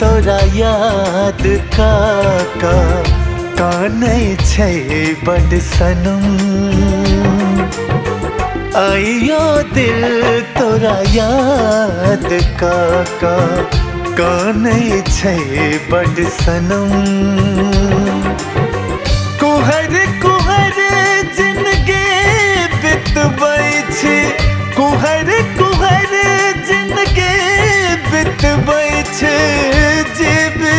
तोरा याद काका कानै छै बड सनम। आइयो दिल तोरा याद काका कानै छै बड सनम। कुहर कुहर जिंदगी बितबै छै, कुहर कुहर जिंदगी बितबै छै, जेबे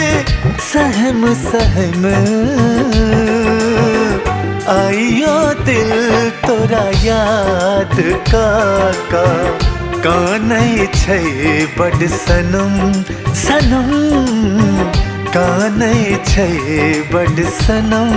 सहम सहम। आइयो दिल तोरा याद काका कानै छै बड सनम सनम, कानै छै बड सनम।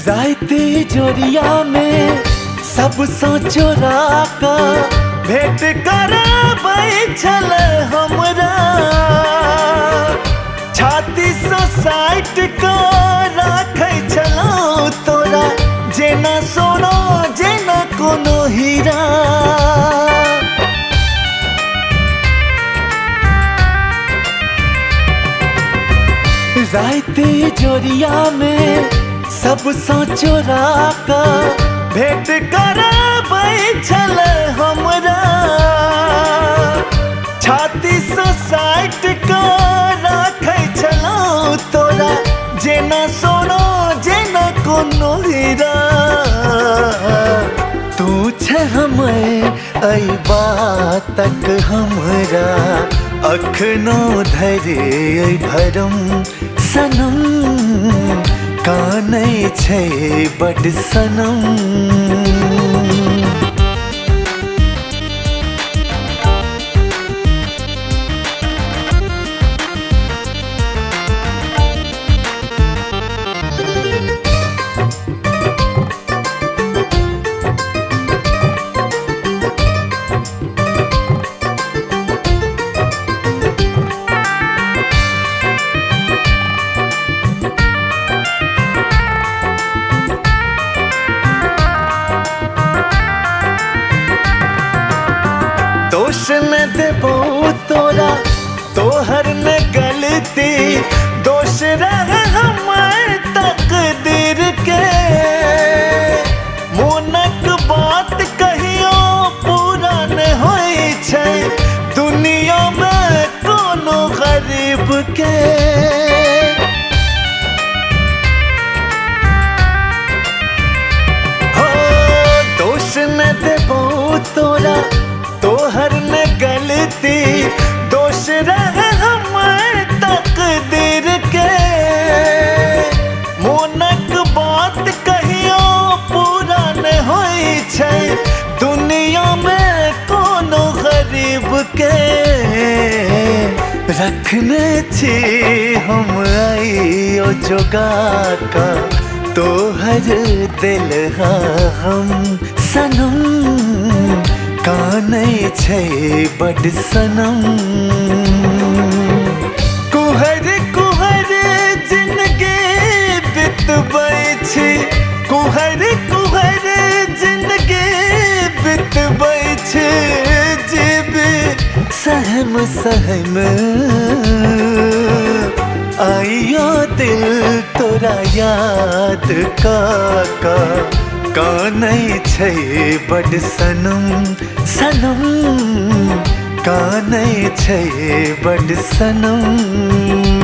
राइते जोरिया में सबसँ चोरा कऽ भेंट कराबै छल हमरा, छाती सँ साटि कऽ राखै छलहुँ तोरा जेना सोना जेना कोनो हीरा। राइते जोरिया में सबसँ चोरा कऽ भेंट कराबै छल हमरा, छाती सँ साटि कऽ राखै छलहुँ तोरा जेना सोना जेना कोनो हीरा। तू छै हमर एहि बातक हमरा अखनो धरि भरम सनम, कानै छै बड सनम। दोष न देबो तोरा तोहर न गलती, दोष रहे हमर तकदीर के। मोनक बात कहियो पूरा न होइ छै दुनिया में कोनो गरीब के। हो दोष न देबो तोरा तोहर न गलती, दोष रहे हमर तकदीर के। मोनक बात कहियो पूरा न होइ छै दुनिया में कोनो गरीब के। रखने छी हम आइयो जोगा कऽ तोहर दिल हम सनम, कानै छै बड सनम। कुहर कुहर जिंदगी बितबै छै, कुहर कुहर जिंदगी बितबै छै, जेबे सहम सहम। आइयो दिल तोरा याद काका कानै छै बड सनम सनम, कानै छै बड सनम।